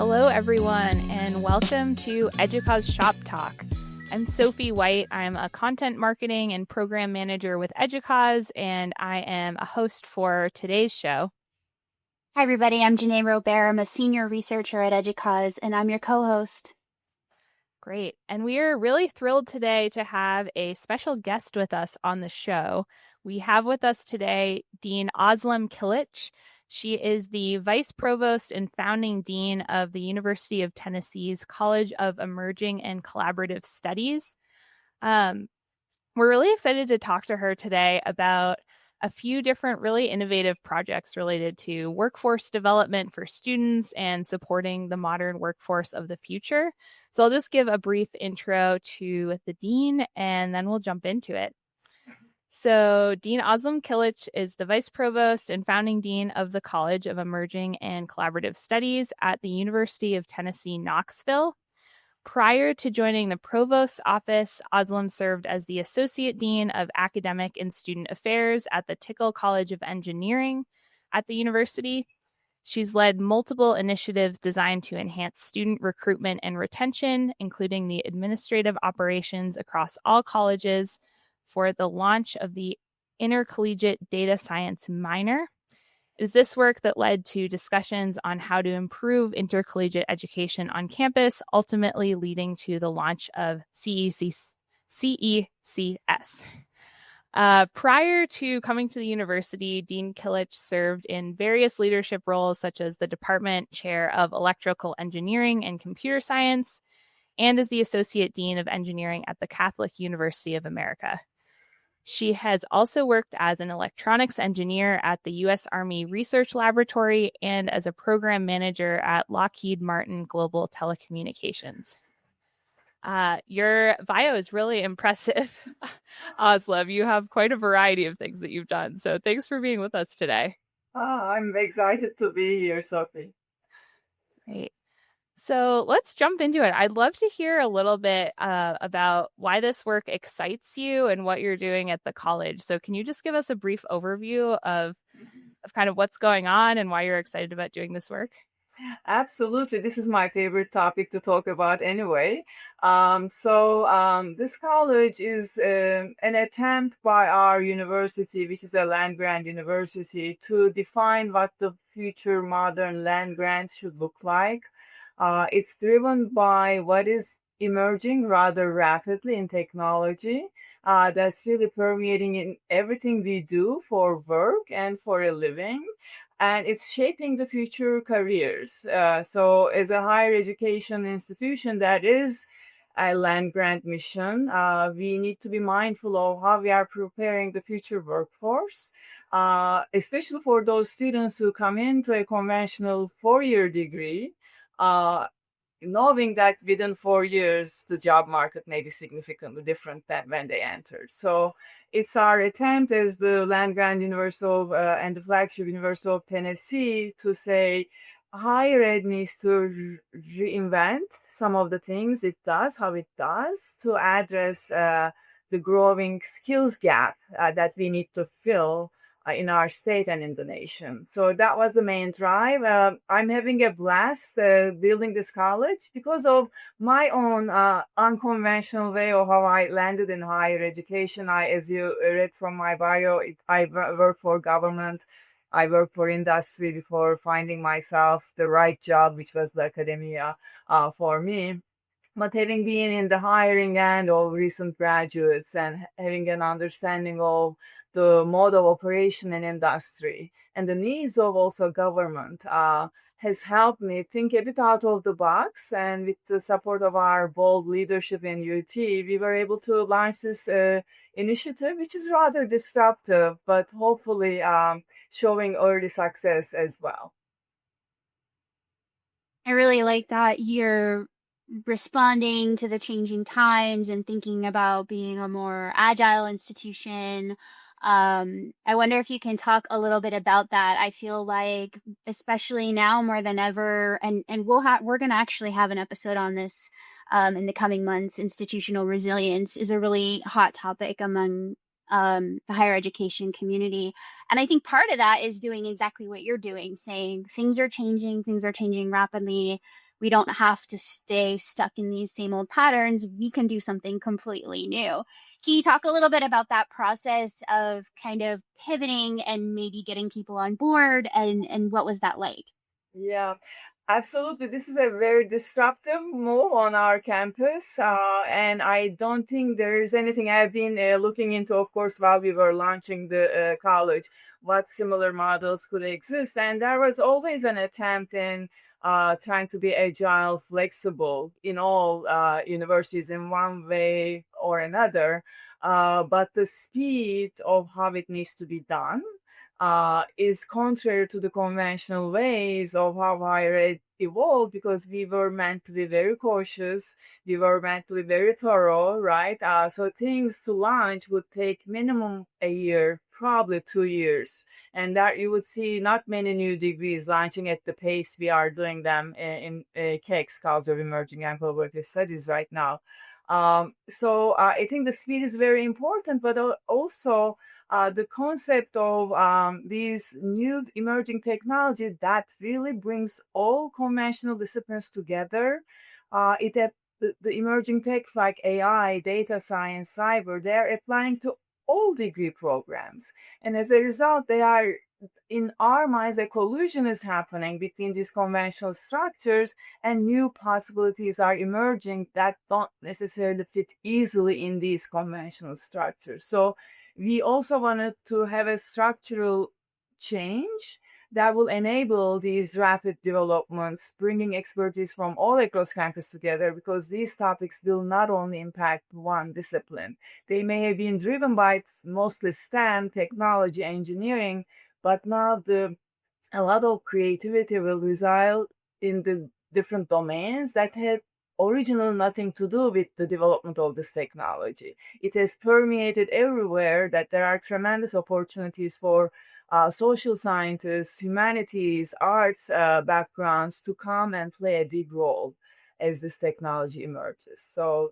Hello, everyone, and welcome to EDUCAUSE Shop Talk. I'm Sophie White. I'm a content marketing and program manager with EDUCAUSE, and I am a host for today's show. Hi, everybody. I'm Jenay Robert. I'm a senior researcher at EDUCAUSE, and I'm your co-host. Great. And we are really thrilled today to have a special guest with us on the show. We have with us today Dean Ozlem Kilic. She is the Vice Provost and Founding Dean of the University of Tennessee's College of Emerging and Collaborative Studies. We're really excited to talk to her today about a few different really innovative projects related to workforce development for students and supporting the modern workforce of the future. So I'll just give a brief intro to the Dean, and then we'll jump into it. So Dean Ozlem Kilic is the Vice Provost and Founding Dean of the College of Emerging and Collaborative Studies at the University of Tennessee, Knoxville. Prior to joining the Provost's office, Ozlem served as the Associate Dean of Academic and Student Affairs at the Tickle College of Engineering at the university. She's led multiple initiatives designed to enhance student recruitment and retention, including the administrative operations across all colleges for the launch of the Intercollegiate Data Science minor. It is this work that led to discussions on how to improve intercollegiate education on campus, ultimately leading to the launch of CECS. Prior to coming to the university, Dean Kilic served in various leadership roles, such as the Department Chair of Electrical Engineering and Computer Science, and as the Associate Dean of Engineering at the Catholic University of America. She has also worked as an electronics engineer at the U.S. Army Research Laboratory and as a program manager at Lockheed Martin Global Telecommunications. Your bio is really impressive, Ozlem. You have quite a variety of things that you've done. So thanks for being with us today. I'm excited to be here, Sophie. Great. So let's jump into it. I'd love to hear a little bit about why this work excites you and what you're doing at the college. So can you just give us a brief overview of kind of what's going on and why you're excited about doing this work? Absolutely. This is my favorite topic to talk about anyway. This college is an attempt by our university, which is a land-grant university, to define what the future modern land grants should look like. It's driven by what is emerging rather rapidly in technology that's really permeating in everything we do for work and for a living. And it's shaping the future careers. So as a higher education institution that is a land grant mission, we need to be mindful of how we are preparing the future workforce, especially for those students who come into a conventional four-year degree, knowing that within 4 years, the job market may be significantly different than when they entered. So it's our attempt as the land-grant university and the flagship University of Tennessee to say higher ed needs to reinvent some of the things it does, how it does, to address the growing skills gap that we need to fill in our state and in the nation. So that was the main drive. I'm having a blast building this college because of my own unconventional way of how I landed in higher education. As you read from my bio, I work for government. I worked for industry before finding myself the right job, which was the academia for me. But having been in the hiring end of recent graduates and having an understanding of the mode of operation in industry and the needs of also government has helped me think a bit out of the box. And with the support of our bold leadership in UT, we were able to launch this initiative, which is rather disruptive, but hopefully showing early success as well. I really like that you're responding to the changing times and thinking about being a more agile institution. I wonder if you can talk a little bit about that. I feel like, especially now more than ever, and we're going to actually have an episode on this in the coming months. Institutional resilience is a really hot topic among the higher education community. And I think part of that is doing exactly what you're doing, saying things are changing rapidly. we don't have to stay stuck in these same old patterns. We can do something completely new. Can you talk a little bit about that process of kind of pivoting and maybe getting people on board, and what was that like? Yeah, absolutely. This is a very disruptive move on our campus. And I don't think there is anything I've been looking into, of course, while we were launching the college, what similar models could exist. And there was always an attempt in trying to be agile, flexible in all universities in one way or another. But the speed of how it needs to be done is contrary to the conventional ways of how higher ed evolved, because we were meant to be very cautious, we were meant to be very thorough, right? So things to launch would take minimum a year, probably 2 years, and that you would see not many new degrees launching at the pace we are doing them in CECS, College of Emerging and Collaborative Studies right now. So I think the speed is very important, but also the concept of these new emerging technology that really brings all conventional disciplines together. The emerging techs like AI, data science, cyber, they're applying to all degree programs. And as a result, they are, in our minds, a collusion is happening between these conventional structures, and new possibilities are emerging that don't necessarily fit easily in these conventional structures. So we also wanted to have a structural change that will enable these rapid developments, bringing expertise from all across campus together, because these topics will not only impact one discipline. They may have been driven by mostly STEM, technology, engineering, but now a lot of creativity will reside in the different domains that had originally nothing to do with the development of this technology. It has permeated everywhere, that there are tremendous opportunities for social scientists, humanities, arts backgrounds to come and play a big role as this technology emerges. So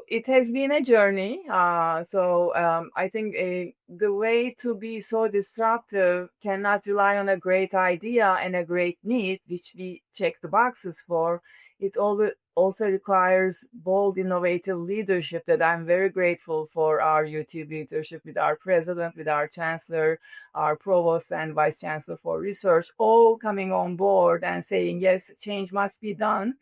it has been a journey. I think the way to be so disruptive cannot rely on a great idea and a great need, which we check the boxes for. It also requires bold, innovative leadership that I'm very grateful for our UT leadership, with our president, with our chancellor, our provost and vice chancellor for research, all coming on board and saying, yes, change must be done.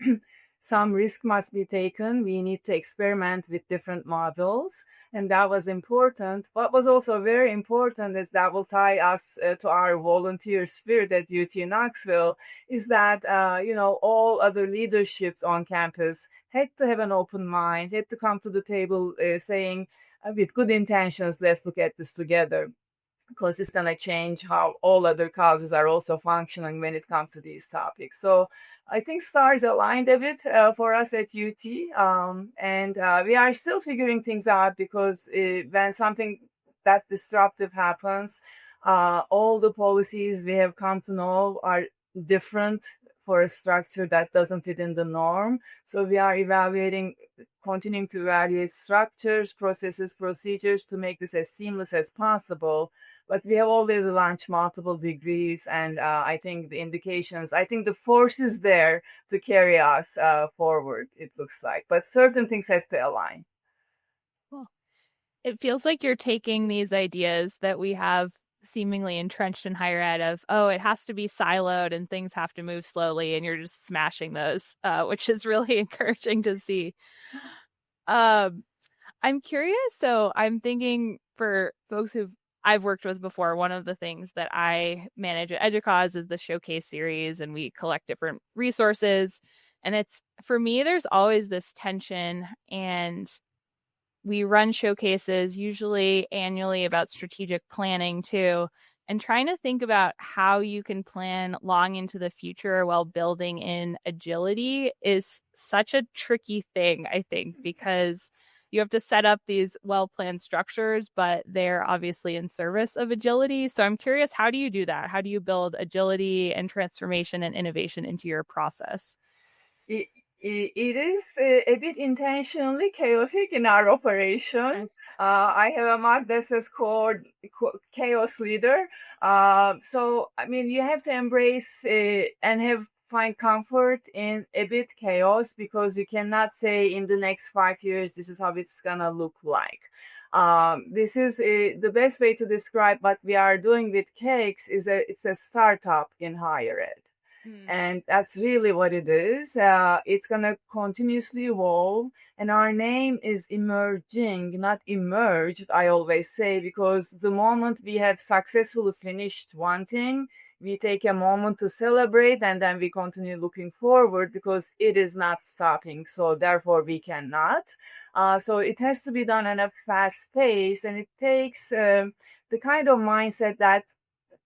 Some risk must be taken. We need to experiment with different models. And that was important. What was also very important is that will tie us to our volunteer spirit at UT Knoxville, is that, all other leaderships on campus had to have an open mind, had to come to the table saying, with good intentions, let's look at this together, because it's going to change how all other causes are also functioning when it comes to these topics. So I think stars aligned a bit for us at UT, and we are still figuring things out, because when something that disruptive happens, all the policies we have come to know are different for a structure that doesn't fit in the norm. So we are continuing to evaluate structures, processes, procedures to make this as seamless as possible. But we have always launched multiple degrees, and I think the force is there to carry us forward, it looks like. But certain things have to align. Cool. It feels like you're taking these ideas that we have seemingly entrenched in higher ed of, it has to be siloed and things have to move slowly, and you're just smashing those, which is really encouraging to see. I'm curious. So I'm thinking, for folks I've worked with before, one of the things that I manage at EDUCAUSE is the showcase series, and we collect different resources. And for me, there's always this tension, and we run showcases usually annually about strategic planning too, and trying to think about how you can plan long into the future while building in agility is such a tricky thing, I think, because you have to set up these well-planned structures, but they're obviously in service of agility. So I'm curious, how do you do that? How do you build agility and transformation and innovation into your process? It is a bit intentionally chaotic in our operation. I have a mark that says chaos leader. So, I mean, you have to embrace and have find comfort in a bit chaos, because you cannot say in the next 5 years, this is how it's gonna look like. This is the best way to describe what we are doing with CECS is it's a startup in higher ed. And that's really what it is. It's going to continuously evolve. And our name is emerging, not emerged, I always say, because the moment we have successfully finished one thing, we take a moment to celebrate, and then we continue looking forward, because it is not stopping. So therefore we cannot. So it has to be done at a fast pace, and it takes the kind of mindset that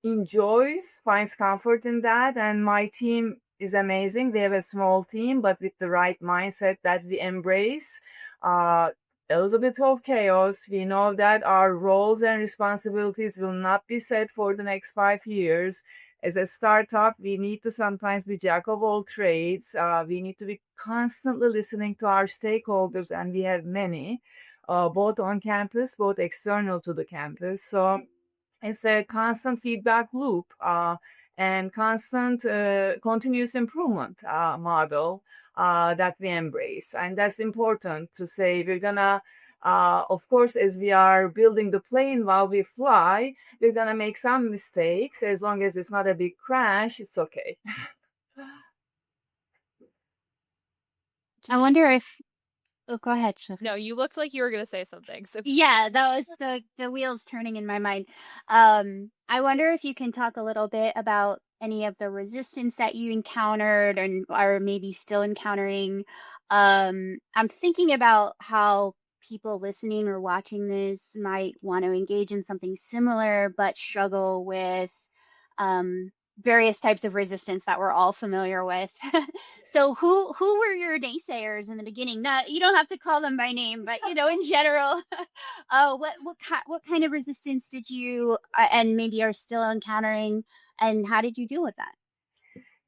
enjoys, finds comfort in that. And my team is amazing. We have a small team, but with the right mindset that we embrace a little bit of chaos. We know that our roles and responsibilities will not be set for the next 5 years. As a startup, we need to sometimes be jack of all trades. We need to be constantly listening to our stakeholders, and we have many, both on campus, both external to the campus. So it's a constant feedback loop and constant continuous improvement model that we embrace. And that's important to say. We're gonna, of course, as we are building the plane while we fly, we're gonna make some mistakes. As long as it's not a big crash, it's okay. I wonder if, oh, go ahead, Sophie. No, you looked like you were going to say something. So Yeah, that was the wheels turning in my mind. I wonder if you can talk a little bit about any of the resistance that you encountered and are maybe still encountering. I'm thinking about how people listening or watching this might want to engage in something similar, but struggle with various types of resistance that we're all familiar with. So who were your naysayers in the beginning? Not, you don't have to call them by name, but in general, what kind of resistance did you and maybe are still encountering, and how did you deal with that?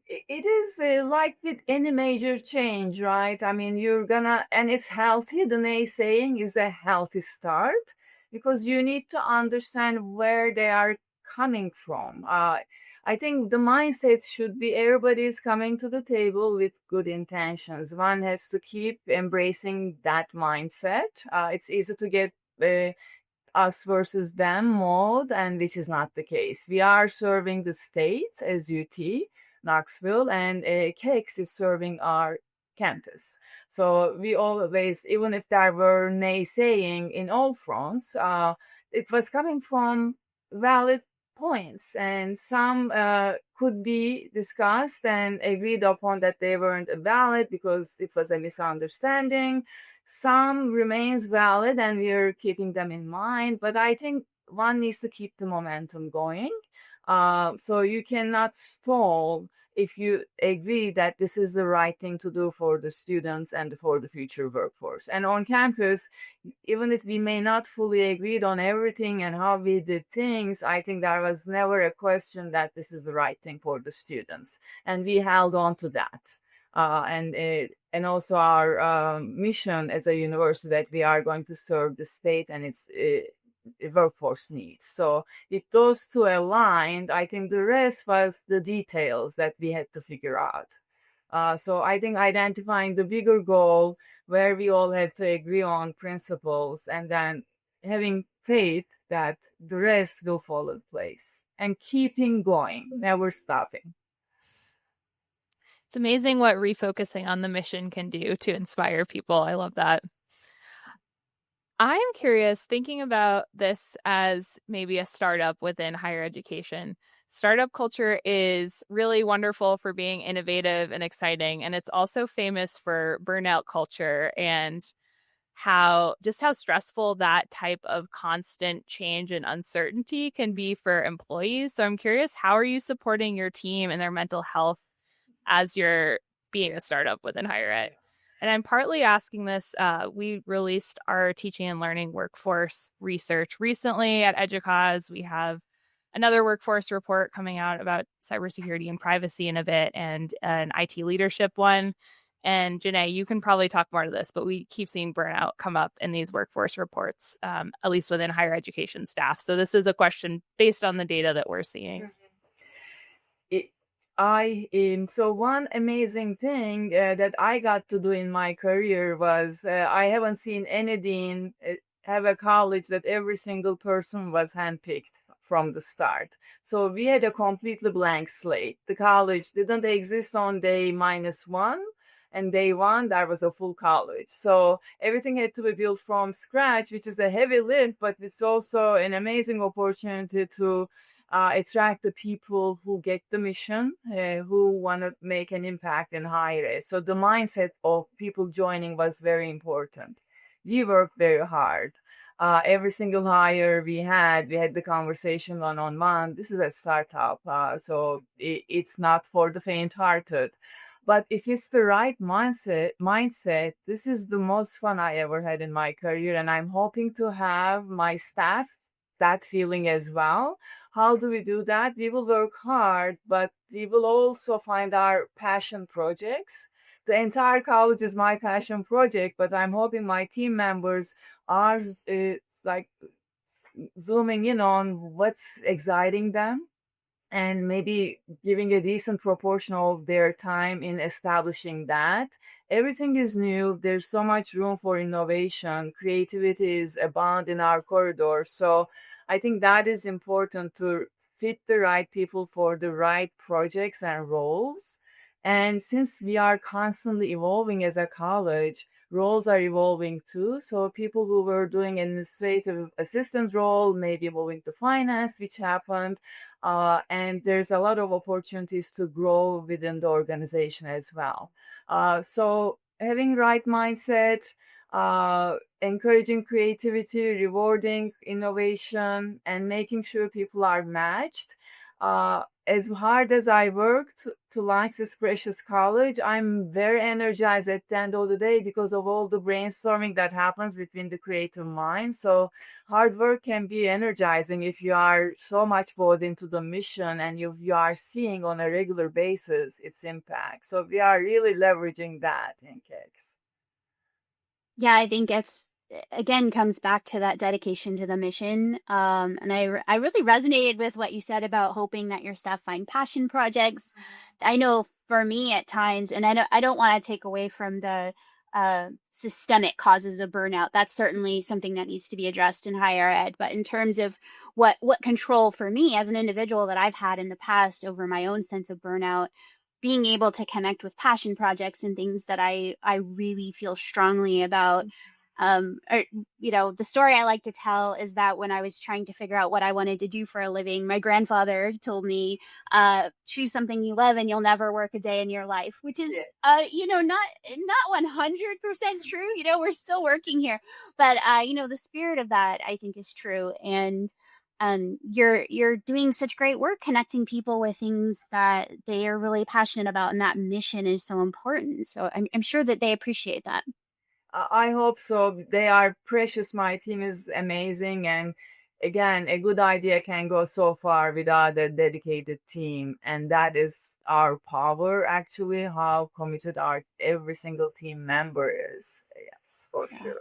It is like with any major change, right? I mean, and it's healthy. The naysaying is a healthy start, because you need to understand where they are coming from. I think the mindset should be everybody's coming to the table with good intentions. One has to keep embracing that mindset. It's easy to get us versus them mode, and which is not the case. We are serving the state as UT Knoxville, and CECS is serving our campus. So we always, even if there were naysaying in all fronts, it was coming from valid points, and some could be discussed and agreed upon that they weren't valid because it was a misunderstanding. Some remains valid, and we're keeping them in mind, but I think one needs to keep the momentum going. So you cannot stall if you agree that this is the right thing to do for the students and for the future workforce. And on campus, even if we may not fully agreed on everything and how we did things, I think there was never a question that this is the right thing for the students. And we held on to that. And also our mission as a university, that we are going to serve the state and its workforce needs. So if those two aligned, I think the rest was the details that we had to figure out. So I think identifying the bigger goal where we all had to agree on principles, and then having faith that the rest will fall in place, and keeping going, never stopping. it's amazing what refocusing on the mission can do to inspire people. I love that. I'm curious, thinking about this as maybe a startup within higher education. Startup culture is really wonderful for being innovative and exciting, and it's also famous for burnout culture and how stressful that type of constant change and uncertainty can be for employees. So I'm curious, how are you supporting your team and their mental health as you're being a startup within higher ed? And I'm partly asking this, we released our teaching and learning workforce research recently at EDUCAUSE. We have another workforce report coming out about cybersecurity and privacy in a bit, and an IT leadership one. And Jenay, you can probably talk more to this, but we keep seeing burnout come up in these workforce reports, at least within higher education staff. So this is a question based on the data that we're seeing. So one amazing thing that I got to do in my career was I haven't seen any dean have a college that every single person was handpicked from the start. So we had a completely blank slate. The college didn't exist on day -1, and day one there was a full college. So everything had to be built from scratch, which is a heavy lift, but it's also an amazing opportunity to attract the people who get the mission, who want to make an impact in higher ed. So the mindset of people joining was very important. We worked very hard. Every single hire we had the conversation one-on-one. This is a startup, so it's not for the faint-hearted. But if it's the right mindset, this is the most fun I ever had in my career, and I'm hoping to have my staff that feeling as well. How do we do that? We will work hard, but we will also find our passion projects. The entire college is my passion project, but I'm hoping my team members are like zooming in on what's exciting them and maybe giving a decent proportion of their time in establishing that. Everything is new. There's so much room for innovation. Creativity is abound in our corridor. So I think that is important to fit the right people for the right projects and roles. And since we are constantly evolving as a college, roles are evolving too. So people who were doing administrative assistant role may be moving to finance, which happened. And there's a lot of opportunities to grow within the organization as well. So having right mindset, encouraging creativity, rewarding innovation, and making sure people are matched. As hard as I worked to launch this precious college, I'm very energized at the end of the day because of all the brainstorming that happens between the creative minds. So hard work can be energizing if you are so much bought into the mission and you are seeing on a regular basis its impact. So we are really leveraging that in CECS. Yeah, I think it's again comes back to that dedication to the mission. And I really resonated with what you said about hoping that your staff find passion projects. I know for me at times, and I don't want to take away from the systemic causes of burnout. That's certainly something that needs to be addressed in higher ed. But in terms of what control for me as an individual that I've had in the past over my own sense of burnout, being able to connect with passion projects and things that I really feel strongly about. The story I like to tell is that when I was trying to figure out what I wanted to do for a living, my grandfather told me, choose something you love and you'll never work a day in your life, which is, not 100% true. We're still working here, but, the spirit of that I think is true. And you're doing such great work connecting people with things that they are really passionate about, and that mission is so important. So I'm sure that they appreciate that. I hope so. They are precious. My team is amazing. And again, a good idea can go so far without a dedicated team. And that is our power, actually, how committed every single team member is. Yes, for sure.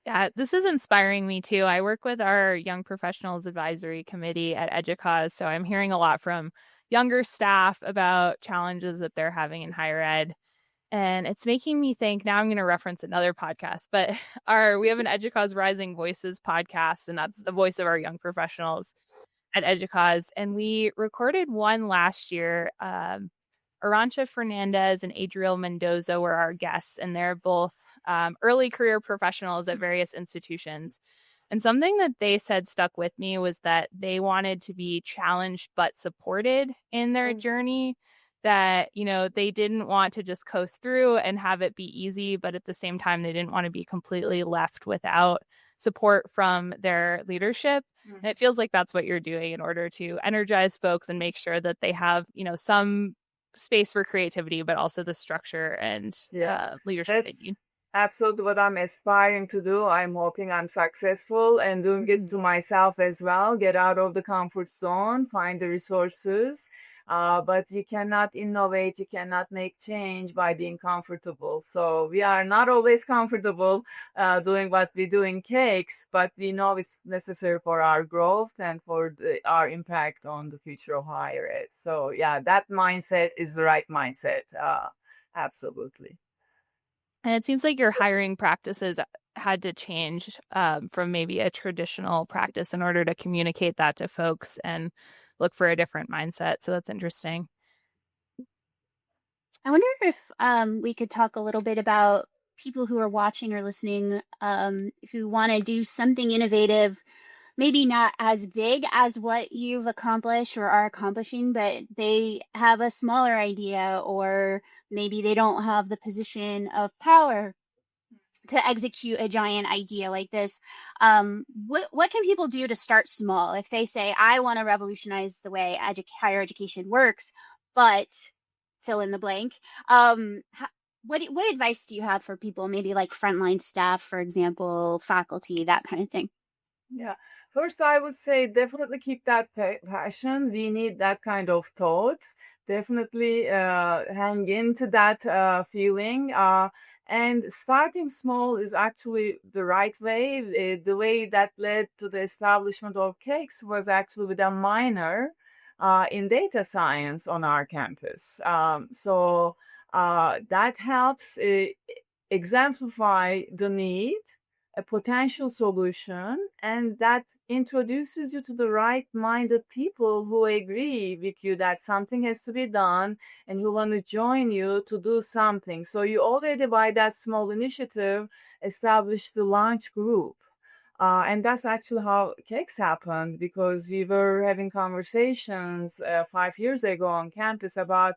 Yeah, this is inspiring me too. I work with our Young Professionals Advisory Committee at EDUCAUSE, so I'm hearing a lot from younger staff about challenges that they're having in higher ed. And it's making me think, now I'm going to reference another podcast, but we have an EDUCAUSE Rising Voices podcast, and that's the voice of our young professionals at EDUCAUSE. And we recorded one last year. Arancha Fernandez and Adriel Mendoza were our guests, and they're both early career professionals at various institutions. And something that they said stuck with me was that they wanted to be challenged but supported in their journey, that, they didn't want to just coast through and have it be easy, but at the same time, they didn't want to be completely left without support from their leadership. And it feels like that's what you're doing in order to energize folks and make sure that they have, some space for creativity, but also the structure and leadership they need. Absolutely what I'm aspiring to do. I'm hoping I'm successful and doing it to myself as well. Get out of the comfort zone, find the resources. But you cannot innovate, you cannot make change by being comfortable. So we are not always comfortable doing what we do in cakes, but we know it's necessary for our growth and for our impact on the future of higher ed. So yeah, that mindset is the right mindset. Absolutely. And it seems like your hiring practices had to change from maybe a traditional practice in order to communicate that to folks and look for a different mindset. So that's interesting. I wonder if we could talk a little bit about people who are watching or listening who want to do something innovative, maybe not as big as what you've accomplished or are accomplishing, but they have a smaller idea, or maybe they don't have the position of power to execute a giant idea like this. What can people do to start small? If they say, I want to revolutionize the way higher education works, but fill in the blank. What advice do you have for people, maybe like frontline staff, for example, faculty, that kind of thing? Yeah. First, I would say definitely keep that passion. We need that kind of thought. Definitely hang into that feeling. And starting small is actually the right way. The way that led to the establishment of CECS was actually with a minor in data science on our campus. So that helps exemplify the need, a potential solution, and that introduces you to the right-minded people who agree with you that something has to be done and who want to join you to do something. So you already, by that small initiative, established the launch group. And that's actually how CECS happened, because we were having conversations 5 years ago on campus about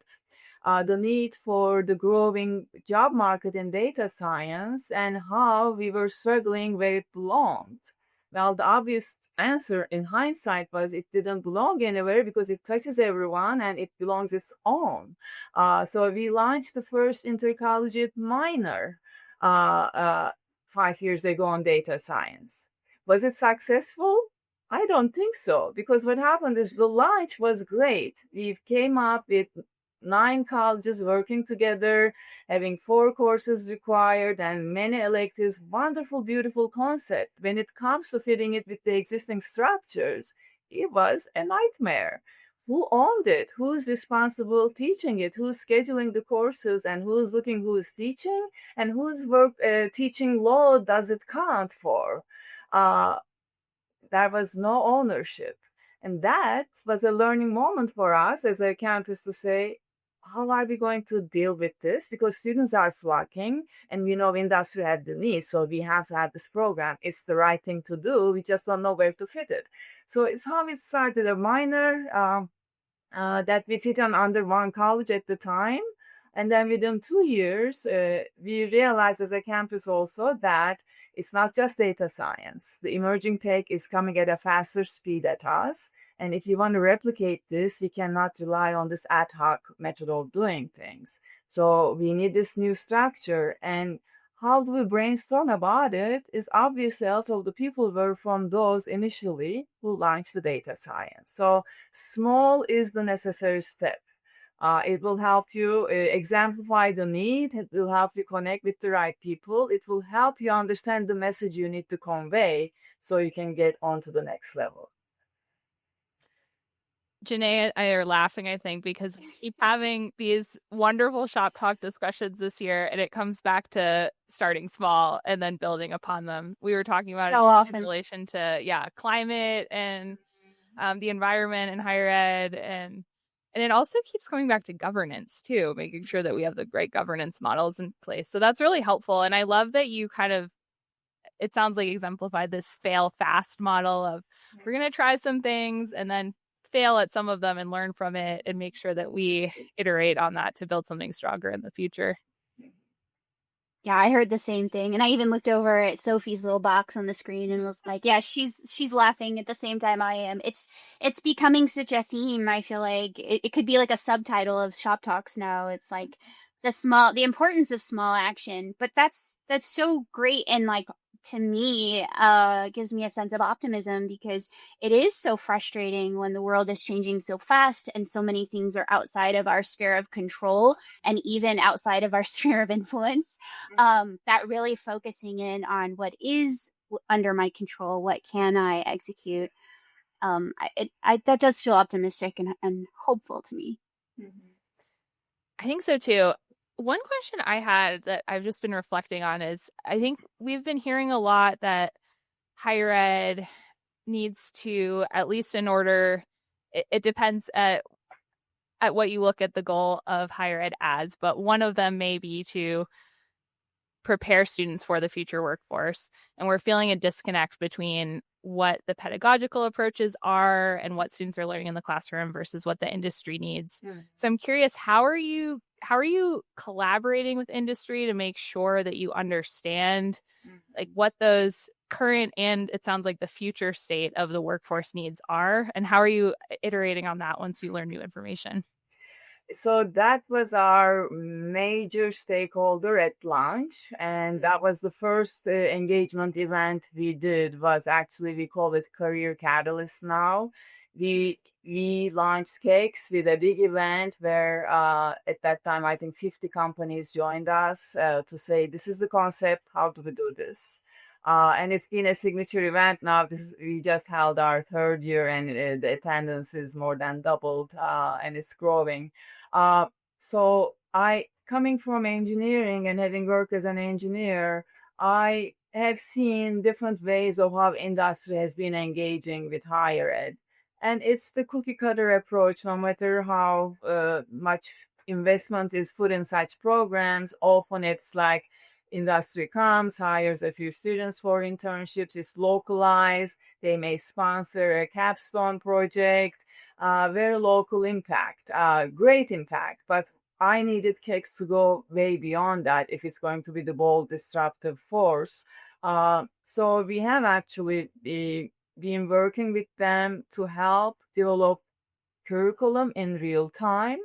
the need for the growing job market in data science and how we were struggling where it belonged. Well, the obvious answer in hindsight was it didn't belong anywhere because it touches everyone and it belongs its own. So we launched the first intercollegiate minor 5 years ago on data science. Was it successful? I don't think so, because what happened is the launch was great. We came up with 9 colleges working together, having 4 courses required and many electives. Wonderful, beautiful concept. When it comes to fitting it with the existing structures, it was a nightmare. Who owned it? Who's responsible teaching it? Who's scheduling the courses? And who's looking who's teaching? And whose work teaching load does it count for? There was no ownership. And that was a learning moment for us as a campus to say, how are we going to deal with this? Because students are flocking and we know industry had the need, so we have to have this program. It's the right thing to do. We just don't know where to fit it. So it's how we started a minor that we fit on under one college at the time. And then within 2 years, we realized as a campus also that it's not just data science. The emerging tech is coming at a faster speed at us. And if you want to replicate this, we cannot rely on this ad hoc method of doing things. So we need this new structure. And how do we brainstorm about it is obviously a lot of the people were from those initially who launched the data science. So small is the necessary step. It will help you exemplify the need. It will help you connect with the right people. It will help you understand the message you need to convey so you can get on to the next level. Jenay and I are laughing, I think, because we keep having these wonderful shop talk discussions this year, and it comes back to starting small and then building upon them. We were talking about so it often in relation to, climate and the environment and higher ed, and it also keeps coming back to governance too, making sure that we have the right governance models in place. So that's really helpful. And I love that you kind of, it sounds like exemplified this fail fast model of we're going to try some things and then fail at some of them and learn from it and make sure that we iterate on that to build something stronger in the future. Yeah, I heard the same thing. And I even looked over at Sophie's little box on the screen and was like, yeah, she's laughing at the same time I am. It's becoming such a theme. I feel like it could be like a subtitle of Shop Talks now. It's like the importance of small action. But that's so great and like to me, gives me a sense of optimism, because it is so frustrating when the world is changing so fast and so many things are outside of our sphere of control and even outside of our sphere of influence. That really focusing in on what is under my control, what can I execute, that does feel optimistic and hopeful to me. I think so too. One question I had that I've just been reflecting on is, I think we've been hearing a lot that higher ed needs to, at least in order, it depends at what you look at the goal of higher ed as, but one of them may be to prepare students for the future workforce. And we're feeling a disconnect between what the pedagogical approaches are and what students are learning in the classroom versus what the industry needs. So I'm curious, how are you collaborating with industry to make sure that you understand like what those current and, it sounds like, the future state of the workforce needs are, and how are you iterating on that once you learn new information? So that was our major stakeholder at launch, and that was the first engagement event we did. Was actually, we call it Career Catalyst now. We launched CECS with a big event where at that time I think 50 companies joined us to say, this is the concept, how do we do this? And it's been a signature event now. We just held our third year, and the attendance is more than doubled, and it's growing. So coming from engineering and having worked as an engineer, I have seen different ways of how industry has been engaging with higher ed. And it's the cookie cutter approach, no matter how much investment is put in such programs. Often it's like industry comes, hires a few students for internships, it's localized, they may sponsor a capstone project, very local impact, great impact. But I needed CECS to go way beyond that if it's going to be the bold disruptive force. So we have actually been working with them to help develop curriculum in real time,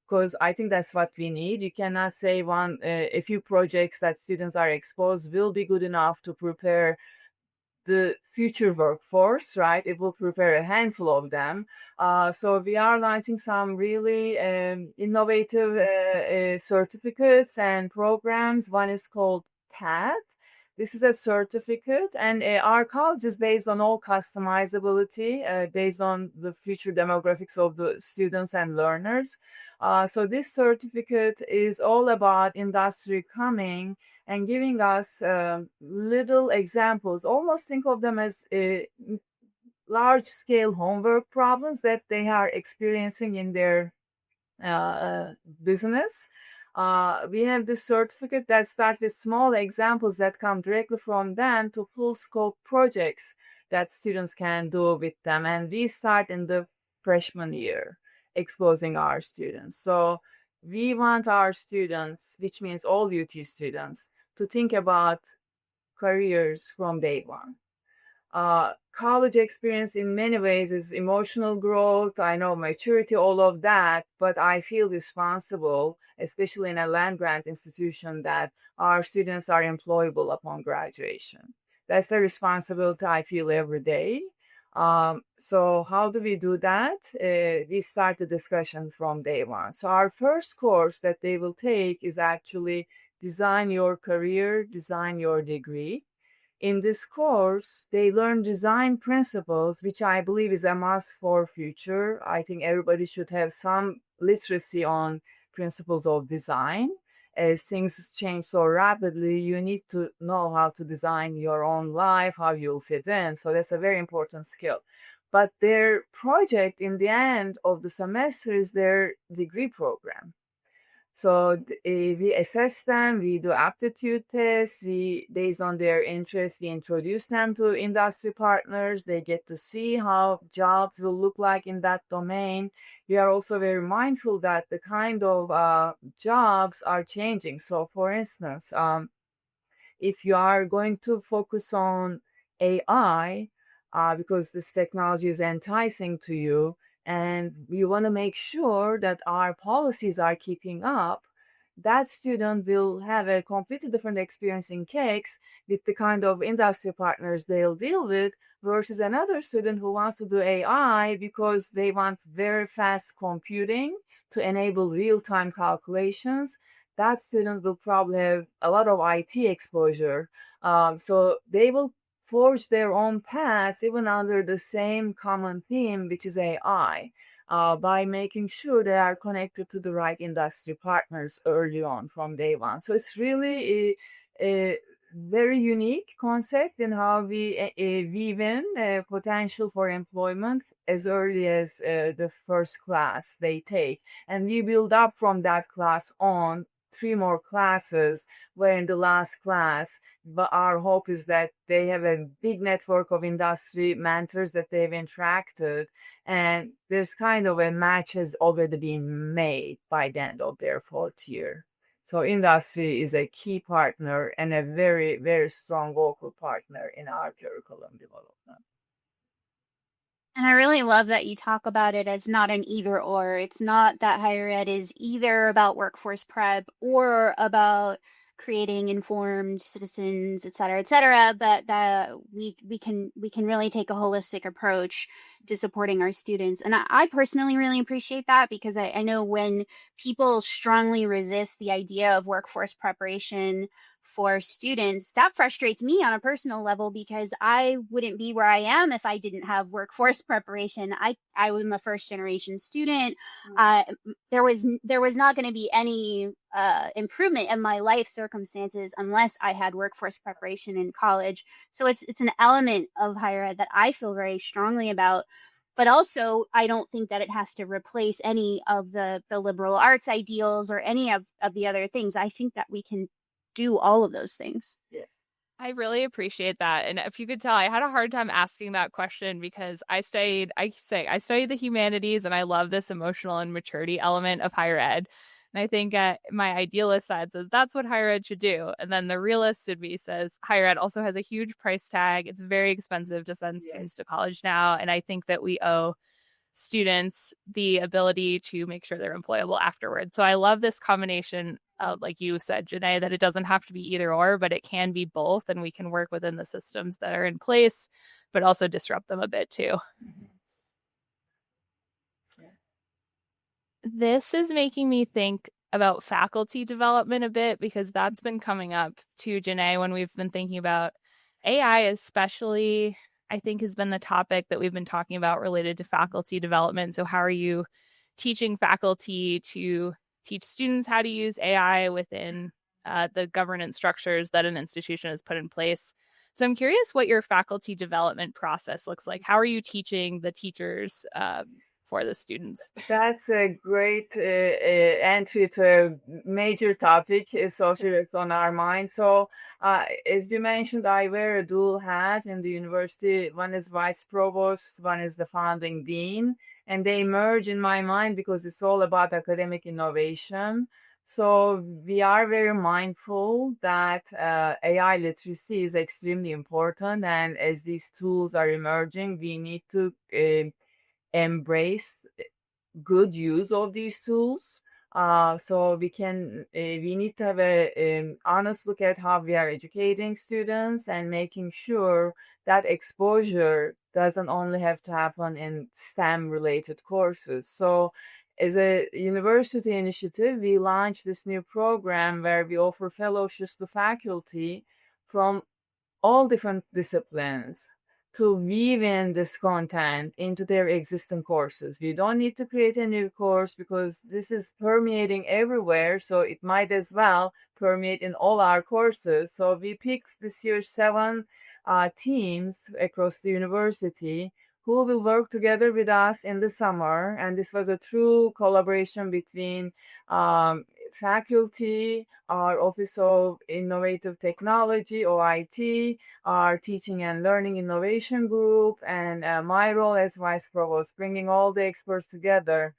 because I think that's what we need. You cannot say a few projects that students are exposed will be good enough to prepare the future workforce, right? It will prepare a handful of them. So we are launching some really innovative certificates and programs. One is called PAD. This is a certificate, and our college is based on all customizability, based on the future demographics of the students and learners. So this certificate is all about industry coming and giving us little examples. Almost think of them as large-scale homework problems that they are experiencing in their business. We have this certificate that starts with small examples that come directly from them to full scope projects that students can do with them. And we start in the freshman year, exposing our students. So we want our students, which means all UT students, to think about careers from day one. College experience in many ways is emotional growth, I know maturity, all of that, but I feel responsible, especially in a land grant institution, that our students are employable upon graduation. That's the responsibility I feel every day. So how do we do that? We start the discussion from day one. So our first course that they will take is actually Design Your Career, Design Your Degree. In this course, they learn design principles, which I believe is a must for future. I think everybody should have some literacy on principles of design. As things change so rapidly, you need to know how to design your own life, how you'll fit in. So that's a very important skill. But their project in the end of the semester is their degree program. So we assess them, we do aptitude tests, based on their interests, we introduce them to industry partners. They get to see how jobs will look like in that domain. We are also very mindful that the kind of jobs are changing. So for instance, if you are going to focus on AI, because this technology is enticing to you, and we want to make sure that our policies are keeping up, that student will have a completely different experience in CECS with the kind of industry partners they'll deal with versus another student who wants to do AI because they want very fast computing to enable real-time calculations. That student will probably have a lot of IT exposure. So they will forge their own paths even under the same common theme, which is AI, by making sure they are connected to the right industry partners early on from day one. So it's really a very unique concept in how we weave in potential for employment as early as the first class they take. And we build up from that class on 3 more classes, where in the last class, but our hope is that they have a big network of industry mentors that they've interacted, and there's kind of a match has already been made by the end of their 4th year. So industry is a key partner and a very, very strong local partner in our curriculum development. And I really love that you talk about it as not an either or. It's not that higher ed is either about workforce prep or about creating informed citizens, et cetera, but that we can really take a holistic approach to supporting our students. And I personally really appreciate that, because I know when people strongly resist the idea of workforce preparation for students, that frustrates me on a personal level, because I wouldn't be where I am if I didn't have workforce preparation. I am a first generation student. There was not going to be any improvement in my life circumstances unless I had workforce preparation in college. So it's an element of higher ed that I feel very strongly about. But also, I don't think that it has to replace any of the liberal arts ideals or any of the other things. I think that we can do all of those things. Yeah. I really appreciate that. And if you could tell, I had a hard time asking that question because I studied the humanities, and I love this emotional and maturity element of higher ed. And I think my idealist side says that's what higher ed should do. And then the realist in me says higher ed also has a huge price tag. It's very expensive to send students to college now. And I think that we owe students the ability to make sure they're employable afterwards. So I love this combination of, like you said, Jenay, that it doesn't have to be either or, but it can be both, and we can work within the systems that are in place, but also disrupt them a bit too. This is making me think about faculty development a bit, because that's been coming up too, Jenay, when we've been thinking about AI, especially, I think has been the topic that we've been talking about related to faculty development. So how are you teaching faculty to teach students how to use AI within the governance structures that an institution has put in place? So I'm curious what your faculty development process looks like. How are you teaching the teachers for the students? That's a great entry to a major topic, Sophie, that's on our mind. So, as you mentioned, I wear a dual hat in the university. One is vice provost, one is the founding dean, and they merge in my mind because it's all about academic innovation. So we are very mindful that AI literacy is extremely important, and as these tools are emerging, we need to embrace good use of these tools. So we need to have a honest look at how we are educating students and making sure that exposure doesn't only have to happen in STEM related courses. So as a university initiative, we launched this new program where we offer fellowships to faculty from all different disciplines to weave in this content into their existing courses. We don't need to create a new course because this is permeating everywhere, so it might as well permeate in all our courses. So we picked this year 7 teams across the university who will work together with us in the summer. And this was a true collaboration between faculty, our Office of Innovative Technology, OIT, our Teaching and Learning Innovation Group, and my role as Vice Provost, bringing all the experts together.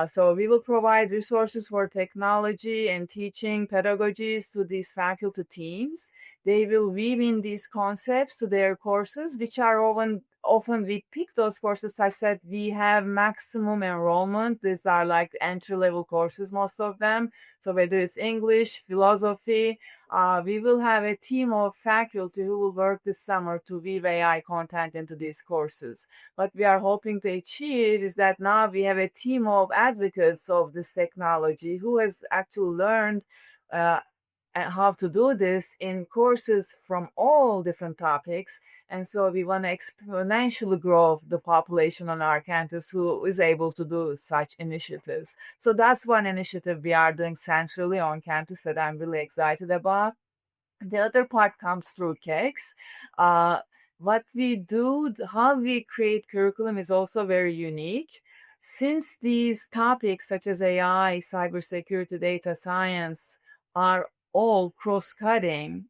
So we will provide resources for technology and teaching pedagogies to these faculty teams. they will weave in these concepts to their courses, which are often we pick those courses such that we have maximum enrollment. These are like entry-level courses, most of them. So whether it's English, philosophy, we will have a team of faculty who will work this summer to weave AI content into these courses. What we are hoping to achieve is that now we have a team of advocates of this technology who has actually learned how to do this in courses from all different topics. And so we want to exponentially grow the population on our campus who is able to do such initiatives. So that's one initiative we are doing centrally on campus that I'm really excited about. The other part comes through CECS. What we do, how we create curriculum is also very unique. Since these topics such as AI, cybersecurity, data science are all cross-cutting,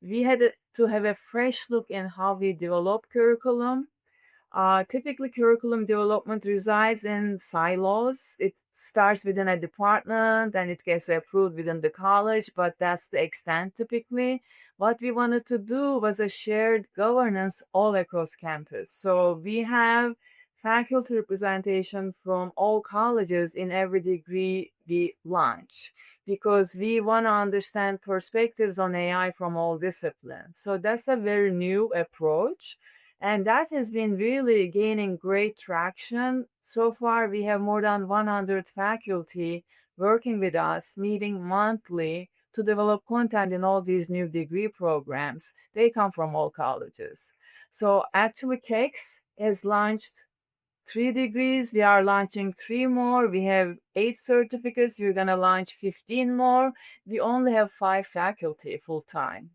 we had to have a fresh look in how we develop curriculum. Typically, curriculum development resides in silos. It starts within a department and it gets approved within the college, but that's the extent typically. What we wanted to do was a shared governance all across campus. So we have faculty representation from all colleges in every degree we launch, because we want to understand perspectives on AI from all disciplines. So that's a very new approach. And that has been really gaining great traction. So far, we have more than 100 faculty working with us, meeting monthly to develop content in all these new degree programs. They come from all colleges. So actually, CECS has launched 3 degrees. We are launching 3 more. We have 8 certificates. We're going to launch 15 more. We only have 5 faculty full-time.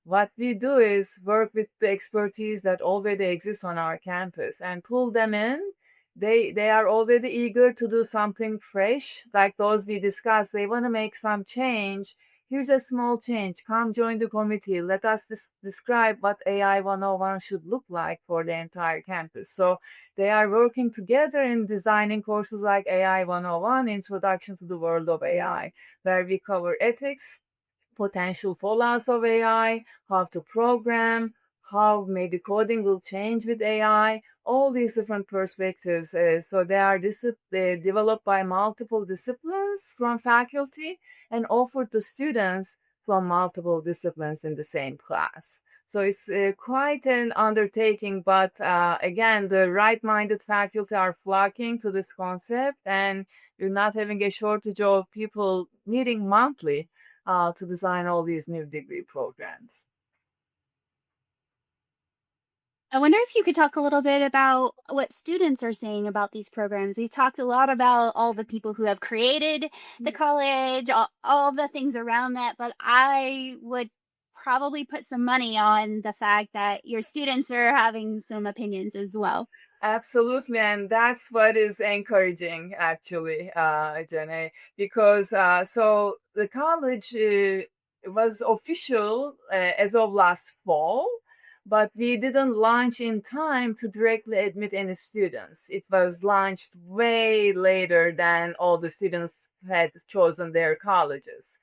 What we do is work with the expertise that already exists on our campus and pull them in. They are already eager to do something fresh, like those we discussed. They want to make some change. Here's a small change. Come join the committee. Let us describe what AI 101 should look like for the entire campus. So they are working together in designing courses like AI 101, Introduction to the World of AI, where we cover ethics, potential fallouts of AI, how to program, how maybe coding will change with AI, all these different perspectives. So they are developed by multiple disciplines from faculty and offered to students from multiple disciplines in the same class. So it's quite an undertaking, but again, the right-minded faculty are flocking to this concept, and you're not having a shortage of people meeting monthly to design all these new degree programs. I wonder if you could talk a little bit about what students are saying about these programs. We've talked a lot about all the people who have created the college, all the things around that, but I would probably put some money on the fact that your students are having some opinions as well. Absolutely, and that's what is encouraging, actually, Jenay, because so the college was official as of last fall, but we didn't launch in time to directly admit any students. It was launched way later than all the students had chosen their colleges.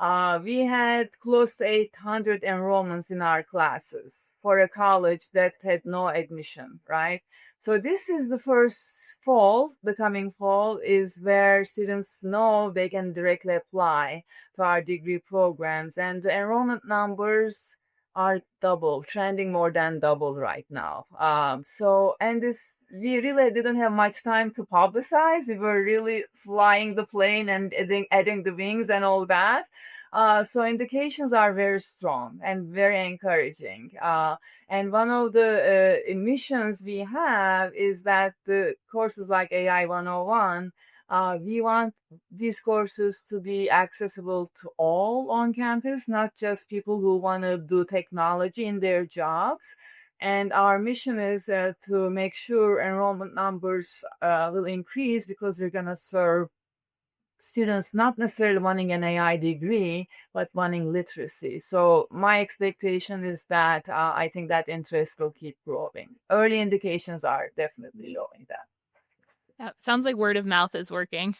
We had close to 800 enrollments in our classes for a college that had no admission, right? So this is the first fall, the coming fall, is where students know they can directly apply to our degree programs. And the enrollment numbers are double, trending more than double right now. We really didn't have much time to publicize. We were really flying the plane and adding the wings and all that. So indications are very strong and very encouraging. And one of the missions we have is that the courses like AI 101, we want these courses to be accessible to all on campus, not just people who want to do technology in their jobs. And our mission is to make sure enrollment numbers will increase, because we're going to serve students not necessarily wanting an AI degree, but wanting literacy. So my expectation is that I think that interest will keep growing. Early indications are definitely showing that. That sounds like word of mouth is working.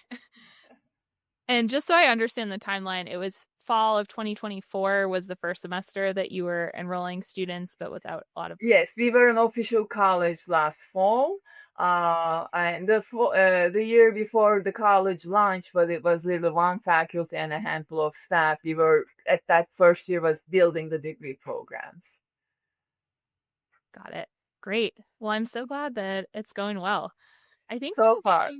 And just so I understand the timeline, it was fall of 2024 was the first semester that you were enrolling students, but without a lot of... Yes, we were an official college last fall. And the year before the college launched, but it was literally one faculty and a handful of staff. We were at that first year was building the degree programs. Got it. Great. Well, I'm so glad that it's going well. I think so far.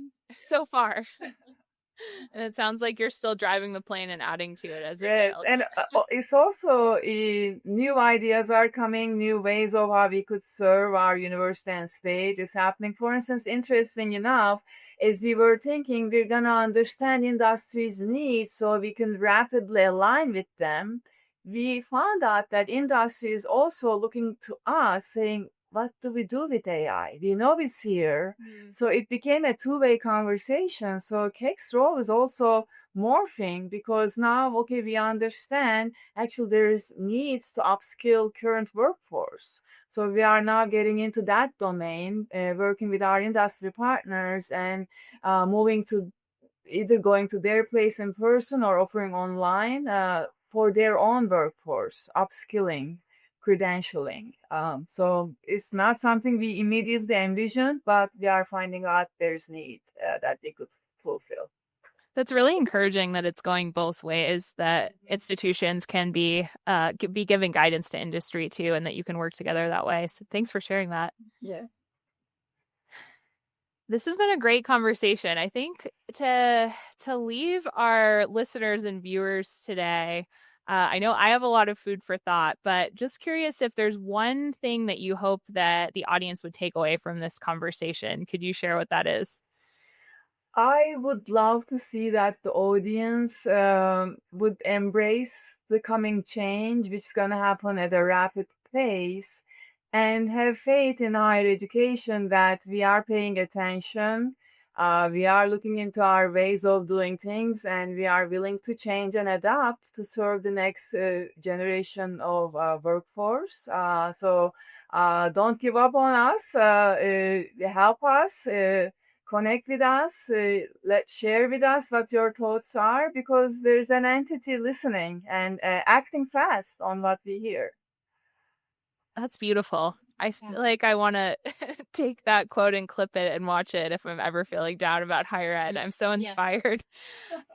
And it sounds like you're still driving the plane and adding to it as yes, you go. and it's also new ideas are coming, new ways of how we could serve our university and state is happening. For instance, interesting enough, as we were thinking, we're gonna understand industry's needs so we can rapidly align with them. We found out that industry is also looking to us saying, what do we do with AI? We know it's here. So it became a two-way conversation. So CECS role is also morphing because now, okay, we understand actually there's needs to upskill current workforce. So we are now getting into that domain, working with our industry partners and moving to either going to their place in person or offering online for their own workforce, upskilling, credentialing. So it's not something we immediately envisioned, but we are finding out there's need that they could fulfill. That's really encouraging that it's going both ways, that institutions can be giving guidance to industry too, and that you can work together that way. So thanks for sharing that. Yeah. This has been a great conversation. I think to leave our listeners and viewers today, I know I have a lot of food for thought, but just curious if there's one thing that you hope that the audience would take away from this conversation. Could you share what that is? I would love to see that the audience would embrace the coming change, which is going to happen at a rapid pace, and have faith in higher education that we are paying attention. We are looking into our ways of doing things, and we are willing to change and adapt to serve the next generation of workforce. So don't give up on us. Help us. Connect with us. Let's share with us what your thoughts are, because there's an entity listening and acting fast on what we hear. That's beautiful. I feel like I want to take that quote and clip it and watch it if I'm ever feeling down about higher ed. I'm so inspired.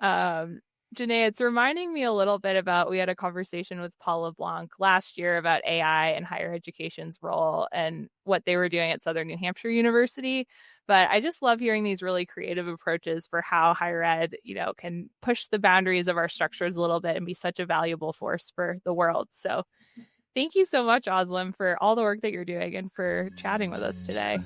Jenay, it's reminding me a little bit about, we had a conversation with Paul LeBlanc last year about AI and higher education's role and what they were doing at Southern New Hampshire University. But I just love hearing these really creative approaches for how higher ed, can push the boundaries of our structures a little bit and be such a valuable force for the world. So thank you so much, Ozlem, for all the work that you're doing and for chatting with us today.